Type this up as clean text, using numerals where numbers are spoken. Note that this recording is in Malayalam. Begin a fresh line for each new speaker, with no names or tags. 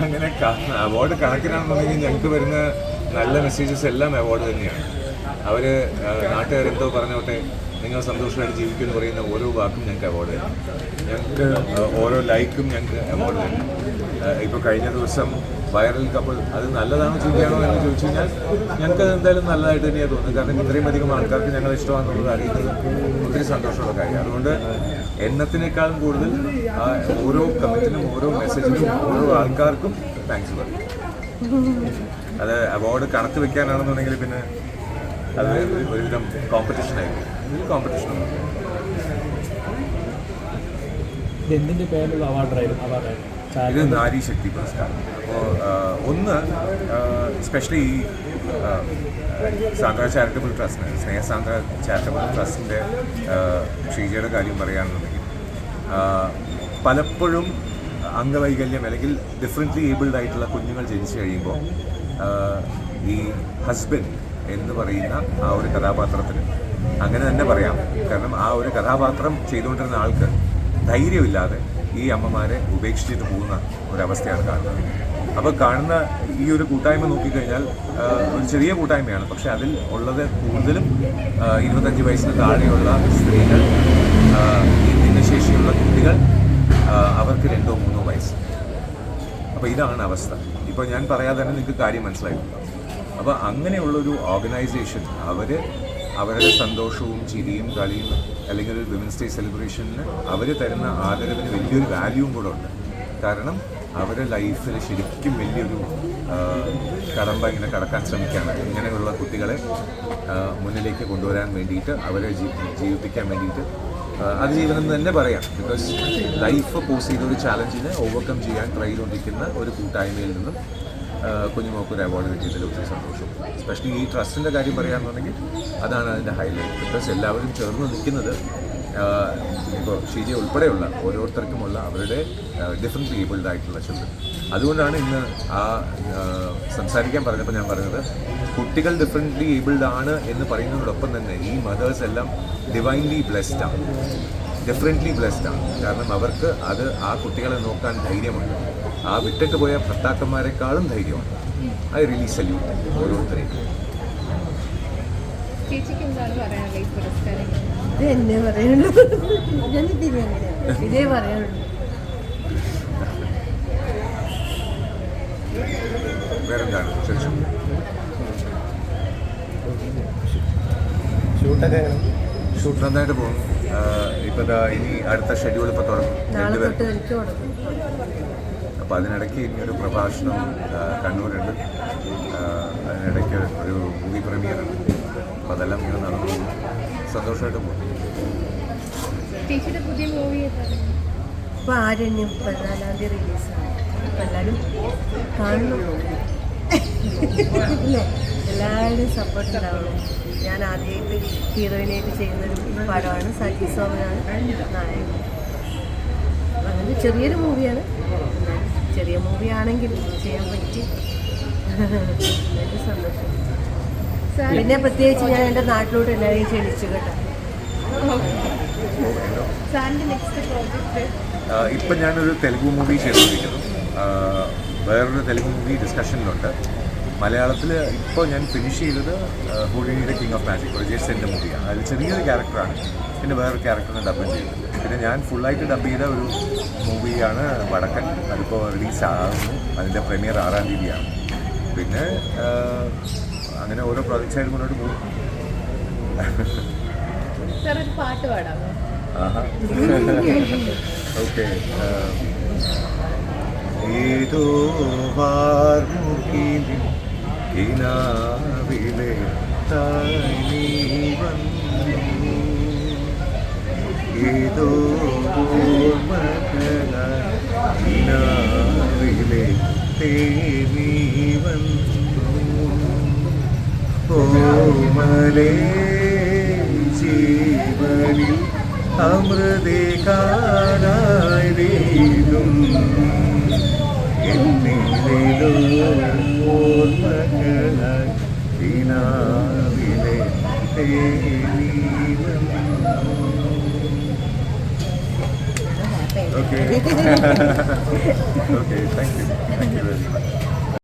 അങ്ങനെ അവാർഡ് കണക്കിനാണെന്നുണ്ടെങ്കിൽ ഞങ്ങൾക്ക് വരുന്ന നല്ല മെസ്സേജസ് എല്ലാം അവാർഡ് തന്നെയാണ്. അവർ നാട്ടുകാരെന്തോ പറഞ്ഞോട്ടെ, നിങ്ങൾ സന്തോഷമായിട്ട് ജീവിക്കുമെന്ന് പറയുന്ന ഓരോ വാക്കും ഞങ്ങൾക്ക് അവാർഡ് തന്നെ. ഞങ്ങൾക്ക് ഓരോ ലൈക്കും ഞങ്ങൾക്ക് അവാർഡ് തന്നെ. ഇപ്പോൾ കഴിഞ്ഞ ദിവസം വൈറൽ കപ്പിൾ അത് നല്ലതാണോ ചീത്തയാണോ എന്ന് ചോദിച്ചു കഴിഞ്ഞാൽ ഞങ്ങൾക്കത് എന്തായാലും നല്ലതായിട്ട് തന്നെയാണ് തോന്നുന്നത്. കാരണം ഇത്രയും അധികം ആൾക്കാർക്ക് ഞങ്ങൾ ഇഷ്ടമാണെന്നുള്ളത് അറിയുന്നത് ഒത്തിരി സന്തോഷമുള്ള കാര്യമാണ്. അതുകൊണ്ട് എണ്ണത്തിനേക്കാളും കൂടുതൽ ഓരോ കമൻറ്റിനും ഓരോ മെസ്സേജിനും ഓരോ ആൾക്കാർക്കും താങ്ക്സ് പറയും. അത് അവാർഡ് കണക്ക് വെക്കാനാണെന്നുണ്ടെങ്കിൽ പിന്നെ അത് ഒരുവിധം കോമ്പറ്റീഷനായിരിക്കും. ഇതിൽ കോമ്പറ്റീഷനൊന്നും ഇത് നാരി ശക്തി പുരസ്കാരം. അപ്പോൾ ഒന്ന് സ്പെഷ്യലി ഈ സാന്ദ്ര ചാരിറ്റബിൾ ട്രസ്റ്റിന്, സ്നേഹസാന്ദ്ര ചാരിറ്റബിൾ ട്രസ്റ്റിൻ്റെ ശ്രീജയുടെ കാര്യം പറയുകയാണെന്നുണ്ടെങ്കിൽ പലപ്പോഴും അംഗവൈകല്യം അല്ലെങ്കിൽ ഡിഫറെൻ്റ്ലി ഏബിൾഡ് ആയിട്ടുള്ള കുഞ്ഞുങ്ങൾ ജനിച്ചു കഴിയുമ്പോൾ ഈ ഹസ്ബൻഡ് എന്ന് പറയുന്ന ആ ഒരു കഥാപാത്രത്തിന് അങ്ങനെ തന്നെ പറയാം. കാരണം ആ ഒരു കഥാപാത്രം ചെയ്തുകൊണ്ടിരുന്ന ആൾക്ക് ധൈര്യമില്ലാതെ ഈ അമ്മമാരെ ഉപേക്ഷിച്ചിട്ട് പോകുന്ന ഒരവസ്ഥയാണ് കാണുന്നത്. അപ്പോൾ കാണുന്ന ഈ ഒരു കൂട്ടായ്മ നോക്കിക്കഴിഞ്ഞാൽ ഒരു ചെറിയ കൂട്ടായ്മയാണ്, പക്ഷേ അതിൽ ഉള്ളത് കൂടുതലും 25 വയസ്സിന് താഴെയുള്ള സ്ത്രീകൾ, ഈ ഭിന്നശേഷിയുള്ള കുട്ടികൾ, അവർക്ക് 2-3 വയസ്സ്. അപ്പോൾ ഇതാണ് അവസ്ഥ. ഇപ്പോൾ ഞാൻ പറയാതെ തന്നെ നിങ്ങൾക്ക് കാര്യം മനസ്സിലായിട്ടുണ്ടാവും. അപ്പോൾ അങ്ങനെയുള്ളൊരു ഓർഗനൈസേഷൻ അവരുടെ സന്തോഷവും ചിരിയും കളിയും അല്ലെങ്കിൽ ഒരു വിമൻസ് ഡേ സെലിബ്രേഷന് അവർ തരുന്ന ആദരവിന് വലിയൊരു വാല്യൂവും കൂടെ ഉണ്ട്. കാരണം അവരുടെ ലൈഫിൽ ശരിക്കും വലിയൊരു കടമ്പ ഇങ്ങനെ കടക്കാൻ ശ്രമിക്കുകയാണ്. ഇങ്ങനെയുള്ള കുട്ടികളെ മുന്നിലേക്ക് കൊണ്ടുവരാൻ വേണ്ടിയിട്ട്, അവരെ ജീവിപ്പിക്കാൻ വേണ്ടിയിട്ട് അതിജീവനം എന്ന് തന്നെ പറയാം. ബിക്കോസ് ലൈഫ് പോസ് ചെയ്ത ഒരു ചാലഞ്ചിനെ ഓവർകം ചെയ്യാൻ ട്രൈ ചെയ്തുകൊണ്ടിരിക്കുന്ന ഒരു കൂട്ടായ്മയിൽ നിന്നും കുഞ്ഞുമോക്കൊരു അവാർഡ് കിട്ടിയതിൽ ഒത്തിരി സന്തോഷം. എസ്പെഷ്യലി ഈ ട്രസ്റ്റിൻ്റെ കാര്യം പറയുകയാണെന്നുണ്ടെങ്കിൽ അതാണ് അതിൻ്റെ ഹൈലൈറ്റ്. ബിക്കോസ് എല്ലാവരും ചേർന്ന് നിൽക്കുന്നത് ഇപ്പോൾ ഷീജ ഉൾപ്പെടെയുള്ള ഓരോരുത്തർക്കുമുള്ള അവരുടെ ഡിഫറെൻ്റ് ഏബിൾഡ് ആയിട്ടുള്ള ചിൽഡ്രൻ. അതുകൊണ്ടാണ് ഇന്ന് സംസാരിക്കാൻ പറഞ്ഞപ്പോൾ ഞാൻ പറഞ്ഞത് കുട്ടികൾ ഡിഫറെൻ്റ്ലി ഏബിൾഡ് ആണ് എന്ന് പറയുന്നതോടൊപ്പം തന്നെ ഈ മദേഴ്സ് എല്ലാം ഡിവൈൻലി ബ്ലെസ്ഡ് ആണ്, ഡിഫറെൻ്റ്ലി ബ്ലെസ്ഡ് ആണ്. കാരണം അവർക്ക് ആ കുട്ടികളെ നോക്കാൻ ധൈര്യമുണ്ട്. ആ വിട്ടിട്ട് പോയ ഭർത്താക്കന്മാരെക്കാളും ധൈര്യമാണ്. ഐ റിയലി സല്യൂട്ട് ഓരോരുത്തരെയും.
ഇതെന്നെ പറയാനുള്ളൂ, ഇതേ പറയാനുള്ളൂ.
വേറെന്താണ് ശേഷം ഷൂട്ട് നന്നായിട്ട് പോകുന്നു. ഇപ്പം ഇനി അടുത്ത ഷെഡ്യൂൾ ഇപ്പോൾ തുടങ്ങും. അപ്പോൾ അതിനിടയ്ക്ക് ഇനിയൊരു പ്രഭാഷണം കണ്ണൂരുണ്ട്. അതിനിടയ്ക്ക് ഒരു മൂവി പ്രീമിയറുണ്ട്. അപ്പോൾ അതെല്ലാം ഇങ്ങനെ നടന്നു സന്തോഷമായിട്ട് പോകും.
ഇപ്പോൾ ആരണ്യം 14-ാം തീയതി റിലീസാണ്. അപ്പോൾ എല്ലാവരും കാണണം, എല്ലാവരുടെയും സപ്പോർട്ട് ഉണ്ടാവണം. ഞാൻ ആദ്യമായിട്ട് ഹീറോയിനായിട്ട് ചെയ്യുന്നൊരു പടമാണ്. സജി സോമനാണ് നായകൻ. അങ്ങനെ ചെറിയൊരു മൂവിയാണ്. ചെറിയ മൂവിയാണെങ്കിൽ ചെയ്യാൻ പറ്റി വലിയ സന്തോഷം. പിന്നെ പ്രത്യേകിച്ച് ഞാൻ എൻ്റെ നാട്ടിലോട്ട് എല്ലാവരെയും ക്ഷണിച്ചു കേട്ടോ.
ഇപ്പം ഞാനൊരു തെലുഗു മൂവി ചെയ്തുകൊണ്ടിരിക്കുന്നു. വേറൊരു തെലുഗു മൂവി ഡിസ്കഷനിലുണ്ട്. മലയാളത്തിൽ ഇപ്പോൾ ഞാൻ ഫിനിഷ് ചെയ്തത് ഹൂഡിനിയുടെ king of magic, Vijay send മൂവിയാണ്. അതിൽ ചെറിയൊരു ക്യാരക്ടറാണ്. പിന്നെ വേറൊരു ക്യാരക്ടറിനെ ഡബ് ചെയ്തിട്ടുണ്ട്. പിന്നെ ഞാൻ ഫുള്ളായിട്ട് ഡബ് ചെയ്ത ഒരു മൂവിയാണ് വടക്കൻ. അതിപ്പോൾ റിലീസാകുന്നു. അതിൻ്റെ പ്രീമിയർ 6-ാം തീയതിയാണ്. പിന്നെ അങ്ങനെ ഓരോ പ്രോജക്ട്സായിട്ട് മുന്നോട്ട് പോകും. ഓക്കെ. ഏതോ വാർമുകിലിൻ കിനാവിലെ താനി വന്നു, ഏതോ കിനാവിലെ തേനി വന്നു, ഓമലേ ജീവനിൽ അമൃതേ കാണായി വീഴും എന്നിലോ ഓർമ്മകളായി കിനാവിലെ തേനി വന്നു. Okay okay thank you very much